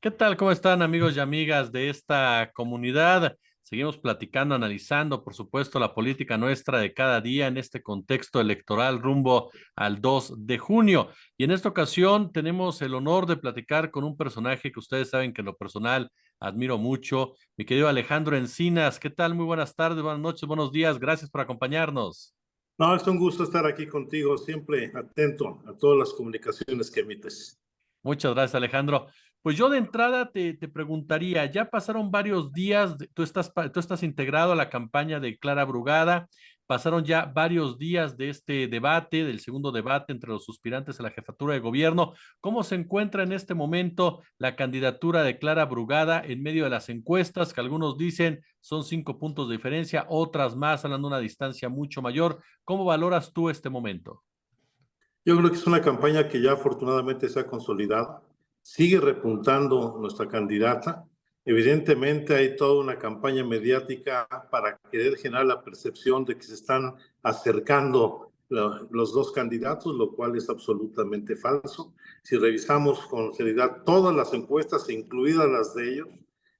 ¿Qué tal? ¿Cómo están amigos y amigas de esta comunidad? Seguimos platicando, analizando, por supuesto, la política nuestra de cada día en este contexto electoral rumbo al 2 de junio. Y en esta ocasión tenemos el honor de platicar con un personaje que ustedes saben que en lo personal admiro mucho, mi querido Alejandro Encinas. ¿Qué tal? Muy buenas tardes, buenas noches, buenos días. Gracias por acompañarnos. No, es un gusto estar aquí contigo, siempre atento a todas las comunicaciones que emites. Muchas gracias, Alejandro. Pues yo de entrada te preguntaría, ya pasaron varios días, tú estás integrado a la campaña de Clara Brugada, pasaron ya varios días de este debate, del segundo debate entre los aspirantes a la jefatura de gobierno. ¿Cómo se encuentra en este momento la candidatura de Clara Brugada en medio de las encuestas, que algunos dicen son 5 puntos de diferencia, otras más hablan de una distancia mucho mayor? ¿Cómo valoras tú este momento? Yo creo que es una campaña que ya afortunadamente se ha consolidado. Sigue repuntando nuestra candidata. Evidentemente hay toda una campaña mediática para querer generar la percepción de que se están acercando los dos candidatos, lo cual es absolutamente falso. Si revisamos con seriedad todas las encuestas, incluidas las de ellos,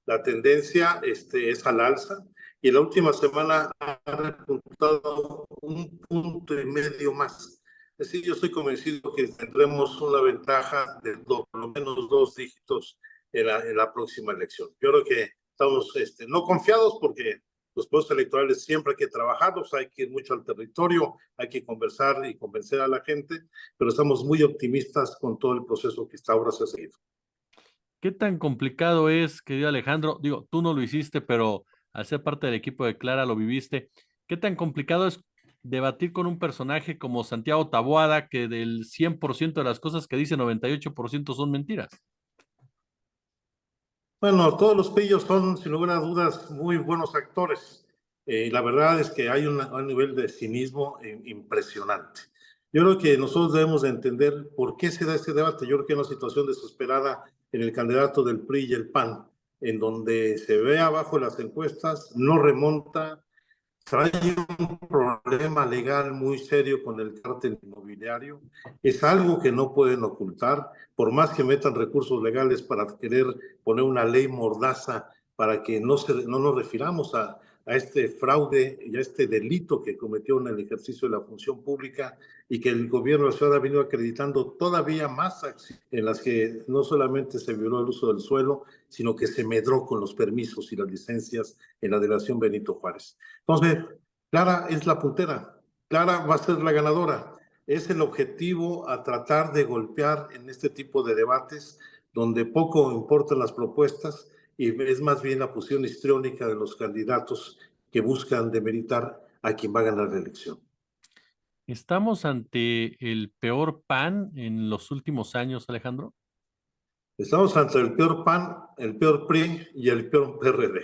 la tendencia es al alza y la última semana ha repuntado 1,5 puntos más. Es decir, yo estoy convencido que tendremos una ventaja de por lo menos 2 dígitos en la próxima elección. Yo creo que estamos no confiados porque los procesos electorales siempre hay que trabajarlos, hay que ir mucho al territorio, hay que conversar y convencer a la gente, pero estamos muy optimistas con todo el proceso que hasta ahora se ha seguido. ¿Qué tan complicado es, querido Alejandro? Digo, tú no lo hiciste, pero al ser parte del equipo de Clara lo viviste. ¿Qué tan complicado es debatir con un personaje como Santiago Taboada, que del 100% de las cosas que dice, 98% son mentiras? Bueno, todos los pillos son, sin lugar a dudas, muy buenos actores. La verdad es que hay un nivel de cinismo impresionante. Yo creo que nosotros debemos de entender por qué se da este debate. Yo creo que hay una situación desesperada en el candidato del PRI y el PAN, en donde se ve abajo las encuestas, no remonta, trae un problema legal muy serio con el cártel inmobiliario. Es algo que no pueden ocultar, por más que metan recursos legales para querer poner una ley mordaza para que no nos refiramos a este fraude y a este delito que cometió en el ejercicio de la función pública y que el gobierno de la ciudad ha venido acreditando todavía más acciones en las que no solamente se violó el uso del suelo, sino que se medró con los permisos y las licencias en la delegación Benito Juárez. Entonces, Clara es la puntera, Clara va a ser la ganadora. Es el objetivo a tratar de golpear en este tipo de debates donde poco importan las propuestas y es más bien la posición histriónica de los candidatos que buscan demeritar a quien va a ganar la elección. ¿Estamos ante el peor PAN en los últimos años, Alejandro? Estamos ante el peor PAN, el peor PRI y el peor PRD.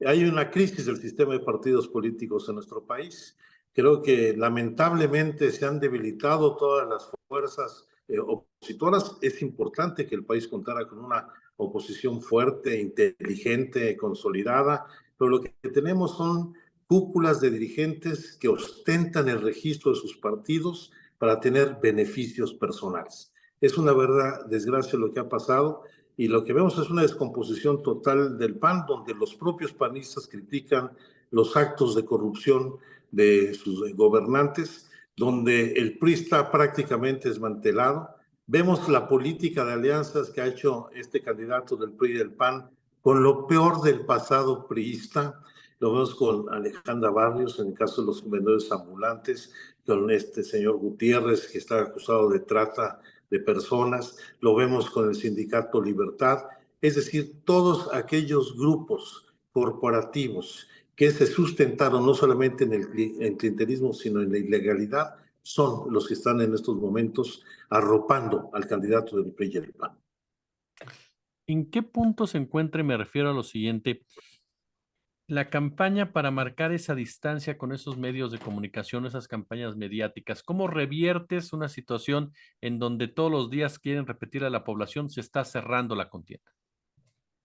Hay una crisis del sistema de partidos políticos en nuestro país. Creo que lamentablemente se han debilitado todas las fuerzas opositoras. Es importante que el país contara con una oposición fuerte, inteligente, consolidada, pero lo que tenemos son cúpulas de dirigentes que ostentan el registro de sus partidos para tener beneficios personales. Es una verdad desgracia lo que ha pasado y lo que vemos es una descomposición total del PAN, donde los propios panistas critican los actos de corrupción de sus gobernantes, donde el PRI está prácticamente desmantelado. Vemos la política de alianzas que ha hecho este candidato del PRI y del PAN con lo peor del pasado priista. Lo vemos con Alejandra Barrios, en el caso de los vendedores ambulantes, con este señor Gutiérrez, que está acusado de trata de personas, lo vemos con el sindicato Libertad, es decir, todos aquellos grupos corporativos que se sustentaron no solamente en el clientelismo, sino en la ilegalidad, son los que están en estos momentos arropando al candidato del PRI y el PAN. ¿En qué punto se encuentra? Y me refiero a lo siguiente. La campaña para marcar esa distancia con esos medios de comunicación, esas campañas mediáticas, ¿cómo reviertes una situación en donde todos los días quieren repetir a la población se está cerrando la contienda?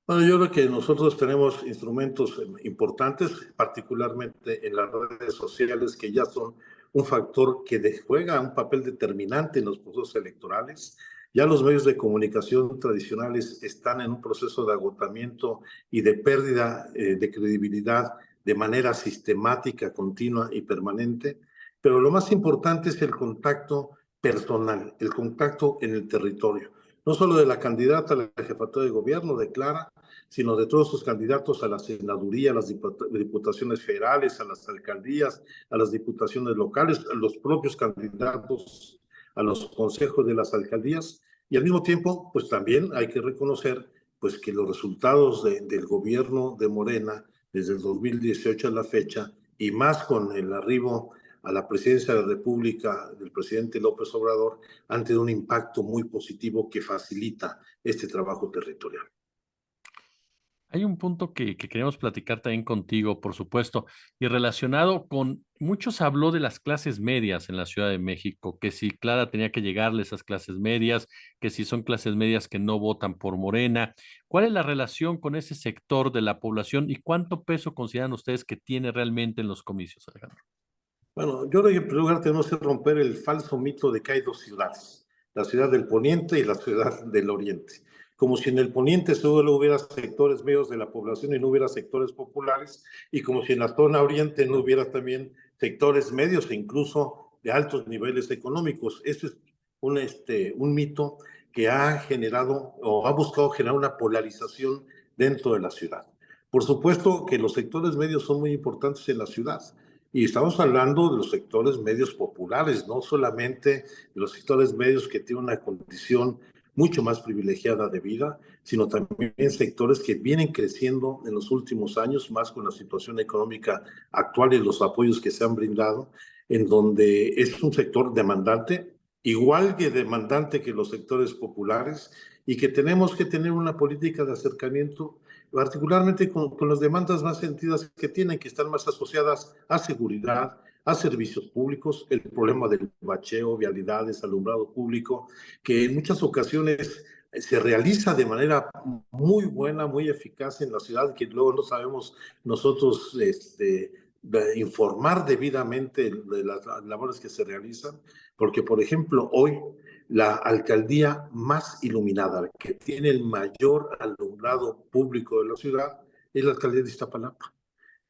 Bueno, yo creo que nosotros tenemos instrumentos importantes, particularmente en las redes sociales, que ya son un factor que juega un papel determinante en los procesos electorales. Ya los medios de comunicación tradicionales están en un proceso de agotamiento y de pérdida de credibilidad de manera sistemática, continua y permanente, pero lo más importante es el contacto personal, el contacto en el territorio, no solo de la candidata a la jefatura de gobierno, de Clara, sino de todos sus candidatos a la senaduría, a las diputaciones federales, a las alcaldías, a las diputaciones locales, a los propios candidatos a los consejos de las alcaldías. Y al mismo tiempo, pues también hay que reconocer pues que los resultados del gobierno de Morena desde el 2018 a la fecha, y más con el arribo a la presidencia de la República del presidente López Obrador, han tenido un impacto muy positivo que facilita este trabajo territorial. Hay un punto que queremos platicar también contigo, por supuesto, y relacionado con, muchos habló de las clases medias en la Ciudad de México, que si Clara tenía que llegarle a esas clases medias, que si son clases medias que no votan por Morena. ¿Cuál es la relación con ese sector de la población y cuánto peso consideran ustedes que tiene realmente en los comicios, Alejandro? Bueno, yo creo que en primer lugar tenemos que romper el falso mito de que hay dos ciudades, la ciudad del poniente y la ciudad del oriente. Como si en el poniente solo hubiera sectores medios de la población y no hubiera sectores populares, y como si en la zona oriente no hubiera también sectores medios e incluso de altos niveles económicos. Eso es un mito que ha generado o ha buscado generar una polarización dentro de la ciudad. Por supuesto que los sectores medios son muy importantes en la ciudad, y estamos hablando de los sectores medios populares, no solamente de los sectores medios que tienen una condición mucho más privilegiada de vida, sino también sectores que vienen creciendo en los últimos años, más con la situación económica actual y los apoyos que se han brindado, en donde es un sector demandante, igual que demandante que los sectores populares, y que tenemos que tener una política de acercamiento particularmente con las demandas más sentidas que tienen, que están más asociadas a seguridad, a servicios públicos, el problema del bacheo, vialidades, alumbrado público, que en muchas ocasiones se realiza de manera muy buena, muy eficaz en la ciudad, que luego no sabemos nosotros informar debidamente de las labores que se realizan, porque por ejemplo hoy la alcaldía más iluminada, que tiene el mayor alumbrado público de la ciudad, es la alcaldía de Iztapalapa.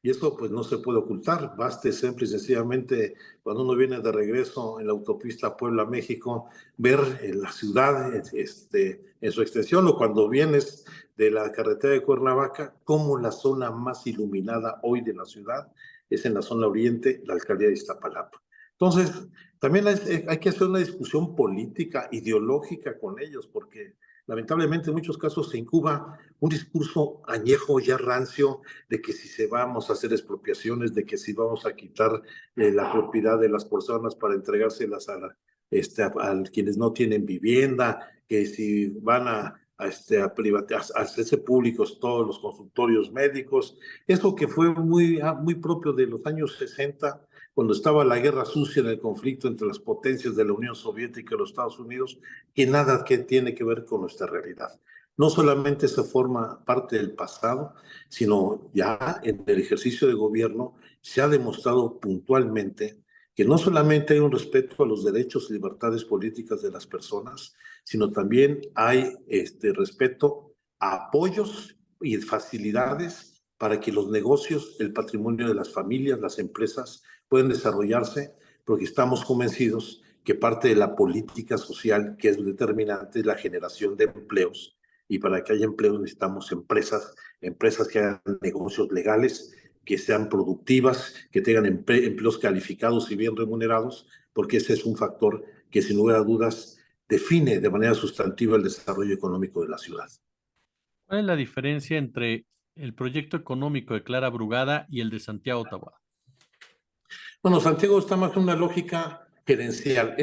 Y eso pues no se puede ocultar, baste simple y sencillamente cuando uno viene de regreso en la autopista Puebla-México, ver la ciudad en su extensión, o cuando vienes de la carretera de Cuernavaca, como la zona más iluminada hoy de la ciudad es en la zona oriente, la alcaldía de Iztapalapa. Entonces, también hay que hacer una discusión política, ideológica con ellos, porque lamentablemente en muchos casos se incuba un discurso añejo, ya rancio, de que si se vamos a hacer expropiaciones, de que si vamos a quitar la propiedad de las personas para entregárselas a quienes no tienen vivienda, que si van a hacerse públicos todos los consultorios médicos, eso que fue muy propio de los años 60, cuando estaba la guerra sucia en el conflicto entre las potencias de la Unión Soviética y los Estados Unidos, que nada que tiene que ver con nuestra realidad. No solamente se forma parte del pasado, sino ya en el ejercicio de gobierno se ha demostrado puntualmente que no solamente hay un respeto a los derechos y libertades políticas de las personas, sino también hay respeto a apoyos y facilidades para que los negocios, el patrimonio de las familias, las empresas puedan desarrollarse, porque estamos convencidos que parte de la política social que es determinante es la generación de empleos, y para que haya empleos necesitamos empresas que hagan negocios legales, que sean productivas, que tengan empleos calificados y bien remunerados, porque ese es un factor que sin lugar a dudas define de manera sustantiva el desarrollo económico de la ciudad. ¿Cuál es la diferencia entre el proyecto económico de Clara Brugada y el de Santiago Taboada? Bueno, Santiago está más en una lógica gerencial.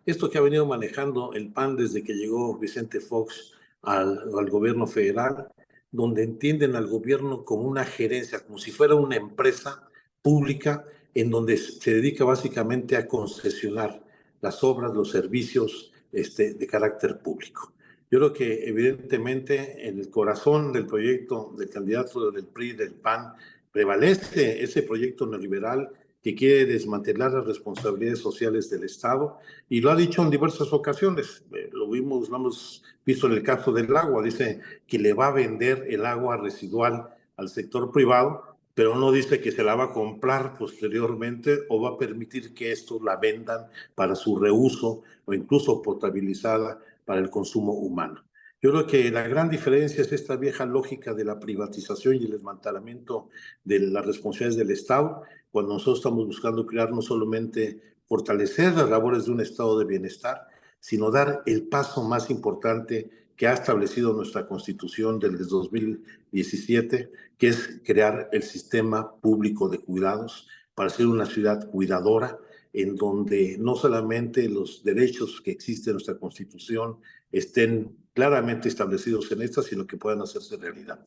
Esto que ha venido manejando el PAN desde que llegó Vicente Fox al gobierno federal, donde entienden al gobierno como una gerencia, como si fuera una empresa pública en donde se dedica básicamente a concesionar las obras, los servicios de carácter público. Yo creo que evidentemente en el corazón del proyecto del candidato del PRI, del PAN, prevalece ese proyecto neoliberal que quiere desmantelar las responsabilidades sociales del Estado, y lo ha dicho en diversas ocasiones. Lo hemos visto en el caso del agua. Dice que le va a vender el agua residual al sector privado, pero no dice que se la va a comprar posteriormente o va a permitir que estos la vendan para su reuso o incluso potabilizada para el consumo humano. Yo creo que la gran diferencia es esta vieja lógica de la privatización y el desmantelamiento de las responsabilidades del Estado, cuando nosotros estamos buscando crear no solamente fortalecer las labores de un estado de bienestar, sino dar el paso más importante que ha establecido nuestra Constitución del 2017, que es crear el sistema público de cuidados para ser una ciudad cuidadora, en donde no solamente los derechos que existen en nuestra Constitución estén claramente establecidos en esta, sino que puedan hacerse realidad.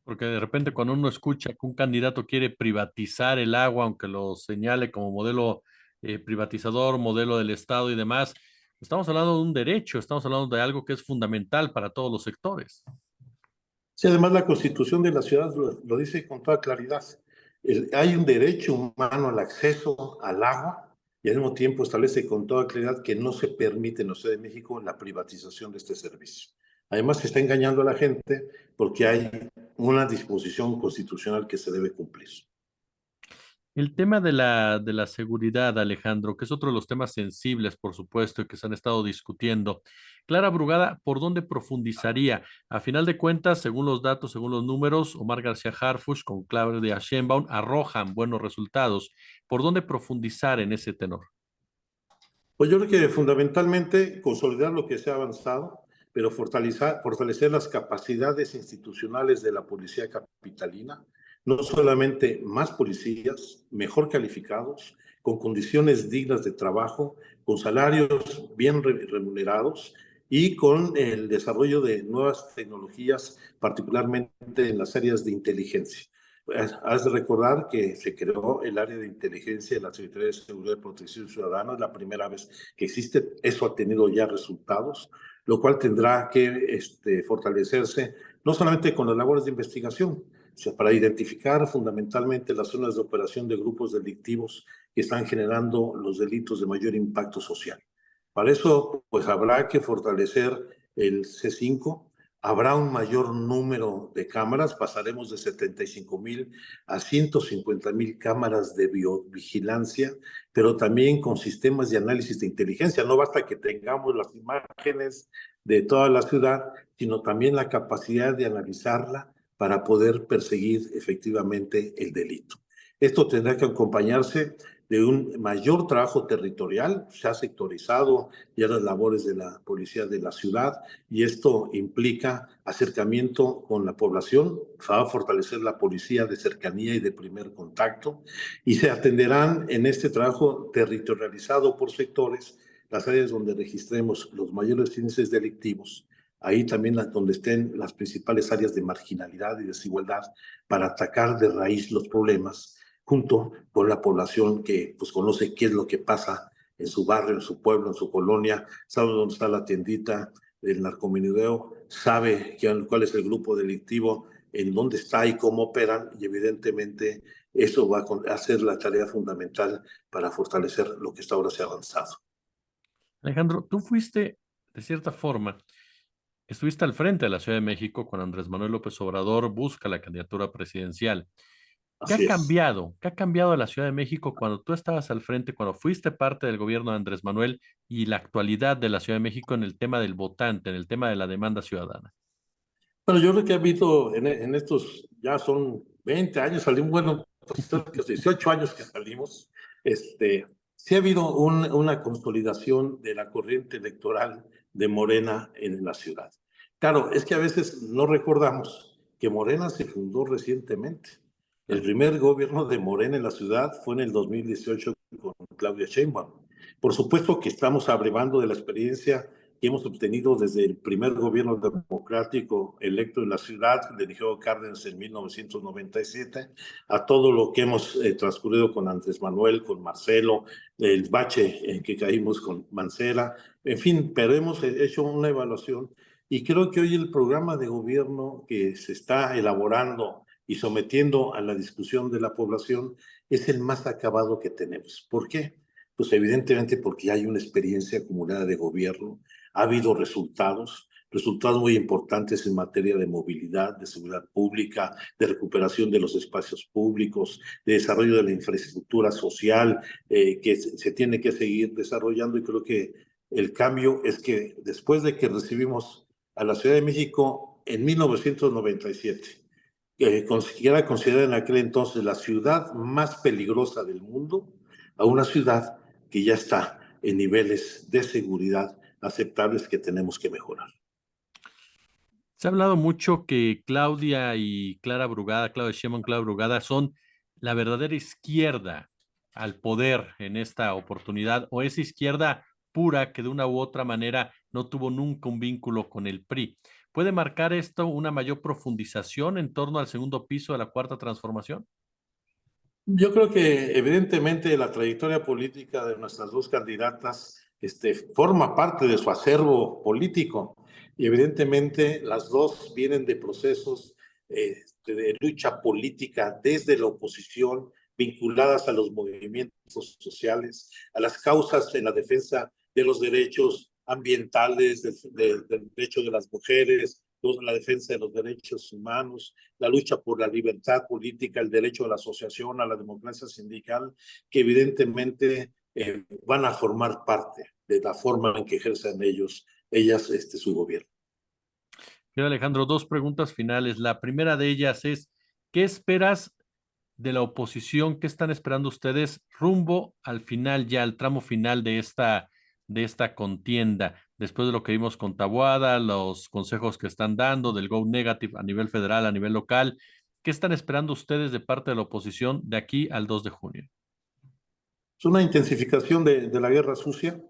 Porque de repente cuando uno escucha que un candidato quiere privatizar el agua, aunque lo señale como modelo privatizador, modelo del Estado y demás, estamos hablando de un derecho, estamos hablando de algo que es fundamental para todos los sectores. Sí, además la Constitución de la ciudad lo dice con toda claridad. Hay un derecho humano al acceso al agua y al mismo tiempo establece con toda claridad que no se permite en la Ciudad de México la privatización de este servicio. Además, se está engañando a la gente porque hay una disposición constitucional que se debe cumplir. El tema de la seguridad, Alejandro, que es otro de los temas sensibles, por supuesto, y que se han estado discutiendo. Clara Brugada, ¿por dónde profundizaría? A final de cuentas, según los datos, según los números, Omar García Harfuch con Claudia Sheinbaum arrojan buenos resultados. ¿Por dónde profundizar en ese tenor? Pues yo creo que fundamentalmente consolidar lo que se ha avanzado, pero fortalecer las capacidades institucionales de la policía capitalina, no solamente más policías, mejor calificados, con condiciones dignas de trabajo, con salarios bien remunerados y con el desarrollo de nuevas tecnologías, particularmente en las áreas de inteligencia. Has de recordar que se creó el área de inteligencia de la Secretaría de Seguridad y Protección Ciudadana, es la primera vez que existe. Eso ha tenido ya resultados, lo cual tendrá que fortalecerse no solamente con las labores de investigación, sino para identificar fundamentalmente las zonas de operación de grupos delictivos que están generando los delitos de mayor impacto social. Para eso, pues habrá que fortalecer el C5. Habrá un mayor número de cámaras, pasaremos de 75,000 a 150,000 cámaras de biovigilancia, pero también con sistemas de análisis de inteligencia. No basta que tengamos las imágenes de toda la ciudad, sino también la capacidad de analizarla para poder perseguir efectivamente el delito. Esto tendrá que acompañarse de un mayor trabajo territorial. Se ha sectorizado ya las labores de la policía de la ciudad y esto implica acercamiento con la población. Se va a fortalecer la policía de cercanía y de primer contacto y se atenderán en este trabajo territorializado por sectores las áreas donde registremos los mayores índices delictivos. Ahí también donde estén las principales áreas de marginalidad y desigualdad para atacar de raíz los problemas junto con la población que pues conoce qué es lo que pasa en su barrio, en su pueblo, en su colonia, sabe dónde está la tiendita del narcomenudeo, sabe cuál es el grupo delictivo, en dónde está y cómo operan, y evidentemente eso va a ser la tarea fundamental para fortalecer lo que hasta ahora se ha avanzado. Alejandro, tú fuiste, de cierta forma, estuviste al frente de la Ciudad de México cuando Andrés Manuel López Obrador busca la candidatura presidencial. ¿Qué ha Así es. cambiado? ¿Qué ha cambiado la Ciudad de México cuando tú estabas al frente, cuando fuiste parte del gobierno de Andrés Manuel y la actualidad de la Ciudad de México en el tema del votante, en el tema de la demanda ciudadana? Bueno, yo creo que ha habido en estos, ya son 20 años, salimos, bueno, 18 años que salimos, sí ha habido una consolidación de la corriente electoral de Morena en la ciudad. Claro, es que a veces no recordamos que Morena se fundó recientemente. El Claro. primer gobierno de Morena en la ciudad fue en el 2018 con Claudia Sheinbaum. Por supuesto que estamos abrevando de la experiencia que hemos obtenido desde el primer gobierno democrático electo en la ciudad, de Eligio Cárdenas en 1997, a todo lo que hemos transcurrido con Andrés Manuel, con Marcelo, el bache en que caímos con Mancera, en fin, pero hemos hecho una evaluación y creo que hoy el programa de gobierno que se está elaborando y sometiendo a la discusión de la población es el más acabado que tenemos. ¿Por qué? Pues evidentemente porque hay una experiencia acumulada de gobierno, ha habido resultados, resultados muy importantes en materia de movilidad, de seguridad pública, de recuperación de los espacios públicos, de desarrollo de la infraestructura social, que se tiene que seguir desarrollando, y creo que el cambio es que después de que recibimos a la Ciudad de México en 1997, que era considerada en aquel entonces la ciudad más peligrosa del mundo, a una ciudad que ya está en niveles de seguridad aceptables que tenemos que mejorar. Se ha hablado mucho que Claudia y Clara Brugada, Claudia Sheinbaum, Clara Brugada son la verdadera izquierda al poder en esta oportunidad, o esa izquierda pura que de una u otra manera no tuvo nunca un vínculo con el PRI. ¿Puede marcar esto una mayor profundización en torno al segundo piso de la cuarta transformación? Yo creo que evidentemente la trayectoria política de nuestras dos candidatas forma parte de su acervo político, y evidentemente las dos vienen de procesos de lucha política desde la oposición, vinculadas a los movimientos sociales, a las causas en la defensa de los derechos ambientales, del derecho de las mujeres, la defensa de los derechos humanos, la lucha por la libertad política, el derecho a la asociación, a la democracia sindical, que evidentemente van a formar parte de la forma en que ejercen ellas su gobierno. Señor Alejandro, dos preguntas finales. La primera de ellas es, ¿qué esperas de la oposición? ¿Qué están esperando ustedes rumbo al final, ya al tramo final de esta contienda? Después de lo que vimos con Taboada, los consejos que están dando del Go Negative a nivel federal, a nivel local, ¿qué están esperando ustedes de parte de la oposición de aquí al 2 de junio? Es una intensificación de la guerra sucia,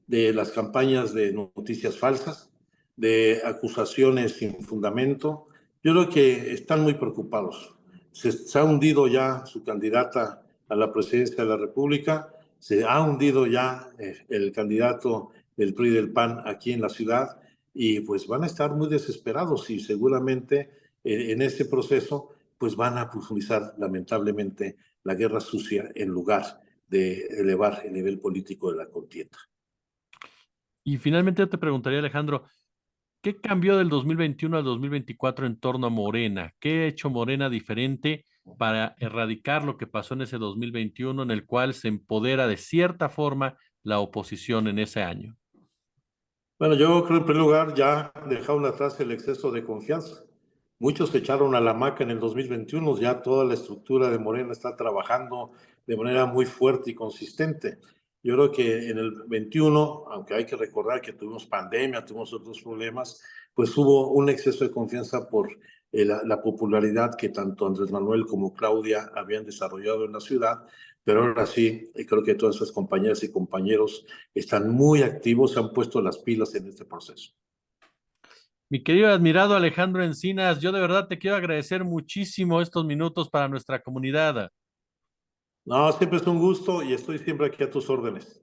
de las campañas de noticias falsas, de acusaciones sin fundamento. Yo creo que están muy preocupados. Se ha hundido ya su candidata a la presidencia de la República, se ha hundido ya el candidato del PRI y del PAN aquí en la ciudad, y pues van a estar muy desesperados, y seguramente en este proceso pues van a profundizar lamentablemente la guerra sucia en lugar de elevar el nivel político de la contienda. Y finalmente yo te preguntaría, Alejandro, ¿qué cambió del 2021 al 2024 en torno a Morena? ¿Qué ha hecho Morena diferente para erradicar lo que pasó en ese 2021, en el cual se empodera de cierta forma la oposición en ese año? Bueno, yo creo en primer lugar ya dejaron atrás el exceso de confianza. Muchos se echaron a la hamaca en el 2021, ya toda la estructura de Morena está trabajando de manera muy fuerte y consistente. Yo creo que en el 21, aunque hay que recordar que tuvimos pandemia, tuvimos otros problemas, pues hubo un exceso de confianza por la popularidad que tanto Andrés Manuel como Claudia habían desarrollado en la ciudad, pero ahora sí, creo que todas esas compañeras y compañeros están muy activos, se han puesto las pilas en este proceso. Mi querido y admirado Alejandro Encinas, yo de verdad te quiero agradecer muchísimo estos minutos para nuestra comunidad. No, siempre es un gusto y estoy siempre aquí a tus órdenes.